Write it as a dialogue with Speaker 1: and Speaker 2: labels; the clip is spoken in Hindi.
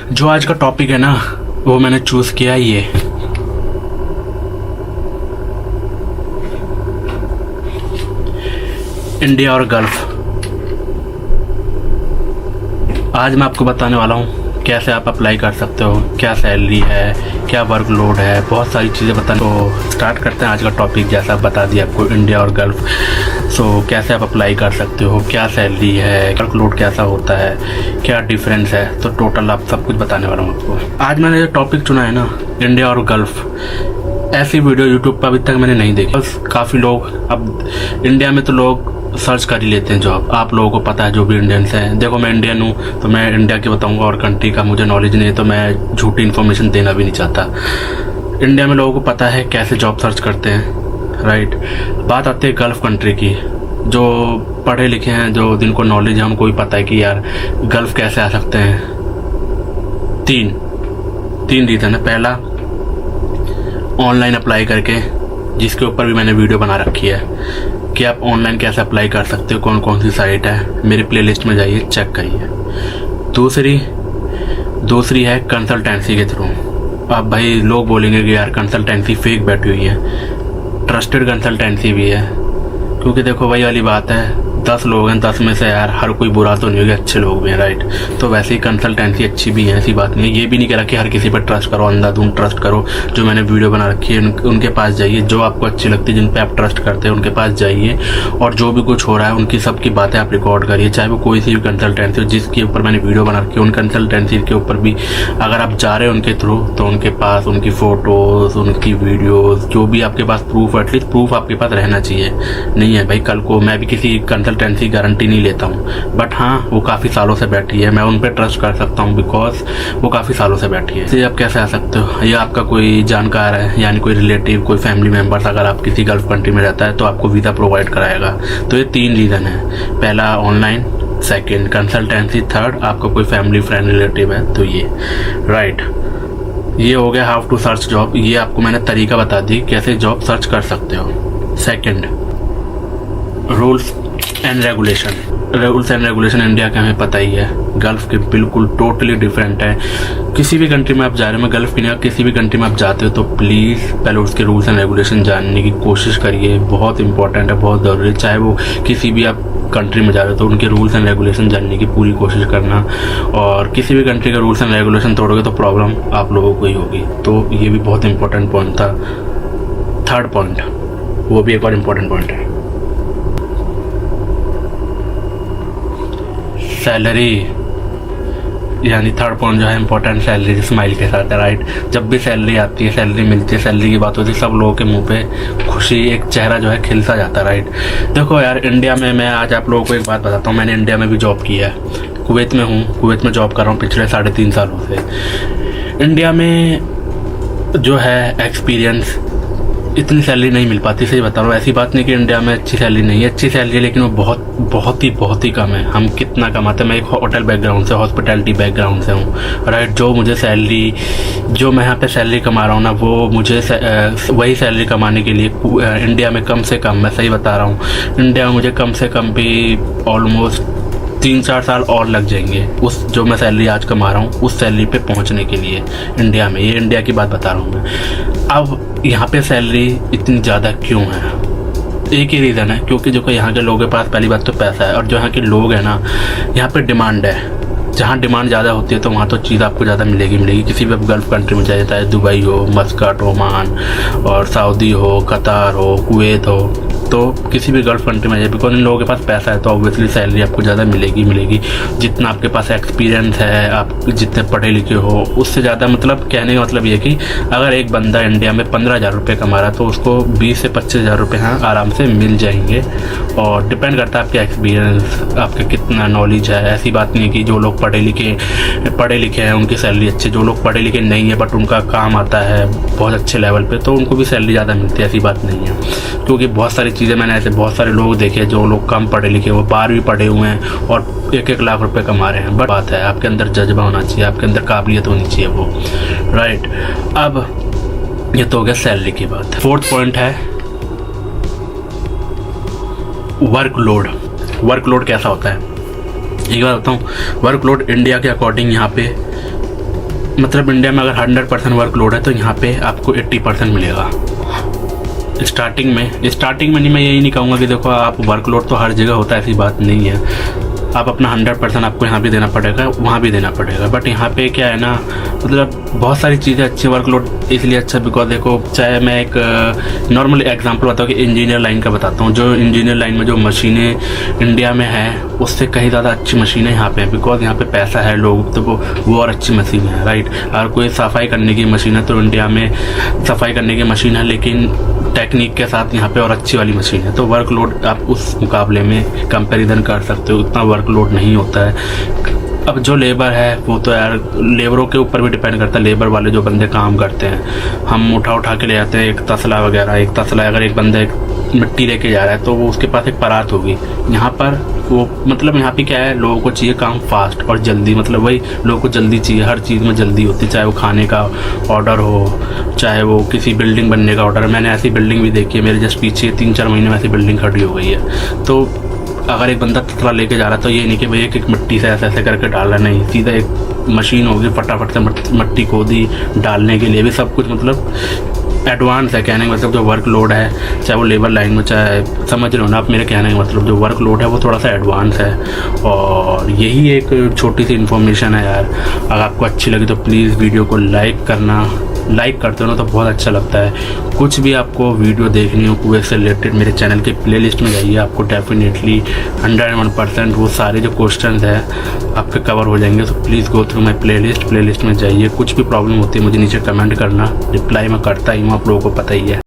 Speaker 1: जो आज का टॉपिक है ना, वो मैंने चूज किया ये इंडिया और गल्फ। आज मैं आपको बताने वाला हूँ कैसे आप अप्लाई कर सकते हो, क्या सैलरी है, क्या वर्कलोड है, बहुत सारी चीज़ें बताने। तो स्टार्ट करते हैं आज का टॉपिक। जैसा बता दिया आपको इंडिया और गल्फ। कैसे आप अप्लाई कर सकते हो, क्या सैलरी है, वर्कलोड कैसा होता है, क्या डिफरेंस है, तो टोटल आप सब कुछ बताने वाला हूँ आपको। आज मैंने जो टॉपिक चुना है ना, इंडिया और गल्फ, ऐसी वीडियो यूट्यूब पर अभी तक मैंने नहीं देखी। बस काफ़ी लोग, अब इंडिया में तो लोग सर्च कर ही लेते हैं जॉब। आप लोगों को पता है, जो भी इंडियंस हैं। देखो, मैं इंडियन हूँ तो मैं इंडिया की बताऊँगा, और कंट्री का मुझे नॉलेज नहीं है तो मैं झूठी इन्फॉर्मेशन देना भी नहीं चाहता। इंडिया में लोगों को पता है कैसे जॉब सर्च करते हैं, राइट। बात आती है गल्फ कंट्री की। जो पढ़े लिखे हैं, जो जिनको नॉलेज है, उनको भी पता है कि यार गल्फ कैसे आ सकते हैं। तीन रीज़न है। पहला, ऑनलाइन अप्लाई करके, जिसके ऊपर भी मैंने वीडियो बना रखी है कि आप ऑनलाइन कैसे अप्लाई कर सकते हो, कौन कौन सी साइट है, मेरी प्लेलिस्ट में जाइए, चेक करिए। दूसरी है कंसल्टेंसी के थ्रू। अब भाई लोग बोलेंगे कि यार कंसल्टेंसी फेक बैठी हुई है। ट्रस्टेड कंसल्टेंसी भी है, क्योंकि देखो वही वाली बात है, 10 लोग हैं, 10 में से यार हर कोई बुरा तो नहीं होगा, अच्छे लोग भी हैं, राइट। तो वैसे ही कंसल्टेंसी अच्छी भी है, ऐसी बात नहीं है। ये भी नहीं कह रहा कि हर किसी पर ट्रस्ट करो, अंधाधुंध ट्रस्ट करो। जो मैंने वीडियो बना रखी है उनके पास जाइए, जो आपको अच्छी लगती है, जिन पे आप ट्रस्ट करते हैं उनके पास जाइए, और जो भी कुछ हो रहा है उनकी सबकी बातें आप रिकॉर्ड करिए, चाहे वो कोई सी भी कंसल्टेंसी हो जिसके ऊपर मैंने वीडियो बना रखी है। उन कंसल्टेंसी के ऊपर भी अगर आप जा रहे हो उनके थ्रू, तो उनके पास उनकी फ़ोटोज़, उनकी वीडियोज़, जो भी आपके पास प्रूफ, एटलीस्ट प्रूफ आपके पास रहना चाहिए। नहीं है भाई, कल को मैं भी किसी कंसल्टेंसी गारंटी नहीं लेता हूँ, बट हाँ वो काफ़ी सालों से बैठी है, मैं उन पर ट्रस्ट कर सकता हूँ, बिकॉज वो काफ़ी सालों से बैठी है। इसलिए आप कैसे आ सकते हो, या आपका कोई जानकार है, यानी कोई रिलेटिव, कोई फैमिली मेम्बर्स अगर आप किसी गल्फ कंट्री में रहता है तो आपको वीज़ा प्रोवाइड कराएगा। तो ये 3 रीज़न है। पहला ऑनलाइन, सेकेंड कंसल्टेंसी, थर्ड आपका कोई फैमिली फ्रेंड रिलेटिव है तो ये, राइट। ये हो गया हाउ टू सर्च जॉब। ये आपको मैंने तरीका बता दी कैसे जॉब सर्च कर सकते हो। Second, rules and regulation India के हमें पता ही है, गल्फ के बिल्कुल टोटली डिफरेंट है। किसी भी कंट्री में आप जा रहे हो, मैं गल्फ की नहीं, किसी भी कंट्री में आप जाते हो तो प्लीज़ पहले उसके रूल्स एंड रेगुलेशन जानने की कोशिश करिए। बहुत इंपॉर्टेंट है, बहुत ज़रूरी है। चाहे वो किसी भी आप कंट्री में जा रहे हो तो उनके रूल्स एंड रेगुलेशन जानने की पूरी कोशिश करना, और किसी भी कंट्री का रूल्स एंड रेगुलेशन तोड़ोगे तो प्रॉब्लम आप लोगों को ही होगी। तो ये भी बहुत इंपॉर्टेंट पॉइंट था। थर्ड पॉइंट, वो भी एक और इम्पॉर्टेंट पॉइंट है, सैलरी। यानी थर्ड पॉइंट जो है इम्पोर्टेंट, सैलरी स्माइल के साथ है, राइट। जब भी सैलरी आती है, सैलरी मिलती है, सैलरी की बात होती है, सब लोगों के मुंह पे खुशी, एक चेहरा जो है खिलता जाता है, राइट। देखो यार, इंडिया में मैं आज आप लोगों को एक बात बताता हूँ, मैंने इंडिया में भी जॉब की है, कुवैत में हूँ, कुवैत में जॉब कर रहा हूँ पिछले 3.5 सालों से। इंडिया में जो है एक्सपीरियंस, इतनी सैलरी नहीं मिल पाती, सही बता रहा हूँ। ऐसी बात नहीं कि इंडिया में अच्छी सैलरी नहीं है, अच्छी सैलरी है, लेकिन वो बहुत ही कम है। हम कितना कमाते हैं, मैं एक होटल बैकग्राउंड से, हॉस्पिटैलिटी बैकग्राउंड से हूँ, राइट। जो मुझे सैलरी, जो मैं यहाँ पे सैलरी कमा रहा हूँ ना, वो मुझे वही सैलरी कमाने के लिए इंडिया में कम से कम, मैं सही बता रहा हूँ, इंडिया में मुझे कम से कम भी ऑलमोस्ट 3-4 साल और लग जाएंगे उस जो मैं सैलरी आज कमा रहा हूँ उस सैलरी पे पहुँचने के लिए इंडिया में। ये इंडिया की बात बता रहा हूँ मैं। अब यहाँ पे सैलरी इतनी ज़्यादा क्यों है? एक ही रीज़न है, क्योंकि जो यहाँ के लोगों के पास पहली बात तो पैसा है, और जो यहाँ के लोग हैं ना, यहाँ पे डिमांड है। जहाँ डिमांड ज़्यादा होती है तो वहाँ तो चीज़ आपको ज़्यादा मिलेगी। किसी भी गल्फ कंट्री में जाए, चाहे दुबई हो, मस्कट, ओमान, और सऊदी हो, कतार हो, कुवैत हो, तो किसी भी गल्फ कंट्री में जाए, बिकॉज इन लोगों के पास पैसा है तो ऑब्वियसली सैलरी आपको ज़्यादा मिलेगी। जितना आपके पास एक्सपीरियंस है, आप जितने पढ़े लिखे हो, उससे ज़्यादा, मतलब कहने का मतलब ये कि अगर एक बंदा इंडिया में 15,000 रुपये कमा रहा है तो उसको 20 से 25,000 रुपये हाँ आराम से मिल जाएंगे। और डिपेंड करता है आपके एक्सपीरियंस, आपका कितना नॉलेज है। ऐसी बात नहीं है कि जो लोग पढ़े लिखे हैं उनकी सैलरी अच्छी, जो लोग पढ़े लिखे नहीं है बट उनका काम आता है बहुत अच्छे लेवल पे, तो उनको भी सैलरी ज़्यादा मिलती है। ऐसी बात नहीं है, क्योंकि बहुत सारी चीज़ें मैंने ऐसे बहुत सारे लोग देखे, जो लोग कम पढ़े लिखे, वो 12वीं पढ़े हुए हैं और 1-1 लाख रुपए कमा रहे हैं। बट बात है, आपके अंदर जज्बा होना चाहिए, आपके अंदर काबिलियत होनी चाहिए वो, राइट। अब ये तो हो गया सैलरी की बात। फोर्थ पॉइंट है वर्कलोड कैसा होता है। एक बार बताऊँ, वर्कलोड इंडिया के अकॉर्डिंग यहाँ पे मतलब इंडिया में अगर 100% वर्कलोड है तो यहाँ पे आपको 80% मिलेगा स्टार्टिंग में नहीं। मैं यही नहीं कहूँगा कि देखो आप वर्कलोड तो हर जगह होता है, ऐसी बात नहीं है। आप अपना 100% आपको यहाँ भी देना पड़ेगा, वहाँ भी देना पड़ेगा। बट यहाँ पे क्या है ना, मतलब बहुत सारी चीज़ें अच्छी, वर्कलोड इसलिए अच्छा बिकॉज देखो, चाहे मैं एक नॉर्मल एग्जांपल बताऊँ कि इंजीनियर लाइन का बताता हूँ। जो इंजीनियर लाइन में जो मशीनें इंडिया में हैं उससे कहीं ज़्यादा अच्छी मशीनें यहाँ पे हैं बिकॉज यहाँ पे पैसा है, लोग तो वो और अच्छी मशीन है, राइट। अगर कोई सफाई करने की मशीन है तो इंडिया में सफाई करने की मशीन है, लेकिन टेक्निक के साथ यहाँ पे और अच्छी वाली मशीन है, तो वर्कलोड आप उस मुकाबले में कंपैरिजन कर सकते हो, उतना वर्कलोड नहीं होता है। अब जो लेबर है वो तो यार लेबरों के ऊपर भी डिपेंड करता है, लेबर वाले जो बंदे काम करते हैं, हम उठा के ले जाते हैं एक तसला वगैरह, एक तसला अगर एक बंदा मिट्टी लेके जा रहा है तो वो उसके पास एक परात होगी। यहाँ पर वो मतलब यहाँ पे क्या है, लोगों को चाहिए काम फास्ट और जल्दी, मतलब वही लोगों को जल्दी चाहिए, हर चीज़ में जल्दी होती है, चाहे वो खाने का ऑर्डर हो, चाहे वो किसी बिल्डिंग बनने का ऑर्डर। मैंने ऐसी बिल्डिंग भी देखी है, मेरे जस्ट पीछे 3-4 महीने में ऐसी बिल्डिंग खड़ी हो गई है। तो अगर एक बंदा तसला लेके जा रहा है तो ये नहीं कि भाई एक मिट्टी से ऐसे करके डाल रहा, नहीं, सीधा एक मशीन होगी फटाफट से मिट्टी खोदी डालने के लिए भी, सब कुछ मतलब एडवांस है। कहने का मतलब जो वर्कलोड है, चाहे वो लेबर लाइन में, चाहे समझ लो ना आप मेरे कहने का मतलब, जो वर्कलोड है वो थोड़ा सा एडवांस है। और यही एक छोटी सी इन्फॉर्मेशन है यार। अगर आपको अच्छी लगी तो प्लीज़ वीडियो को लाइक करना, लाइक करते हो ना तो बहुत अच्छा लगता है। कुछ भी आपको वीडियो देखनी हो कुएं से रिलेटेड, मेरे चैनल के प्लेलिस्ट में जाइए, आपको डेफिनेटली 101% वो सारे जो क्वेश्चन हैं आपके कवर हो जाएंगे। तो please go through my playlist में जाइए। कुछ भी प्रॉब्लम होती है मुझे नीचे कमेंट करना, रिप्लाई मैं करता ही हूँ, आप लोगों को पता ही है।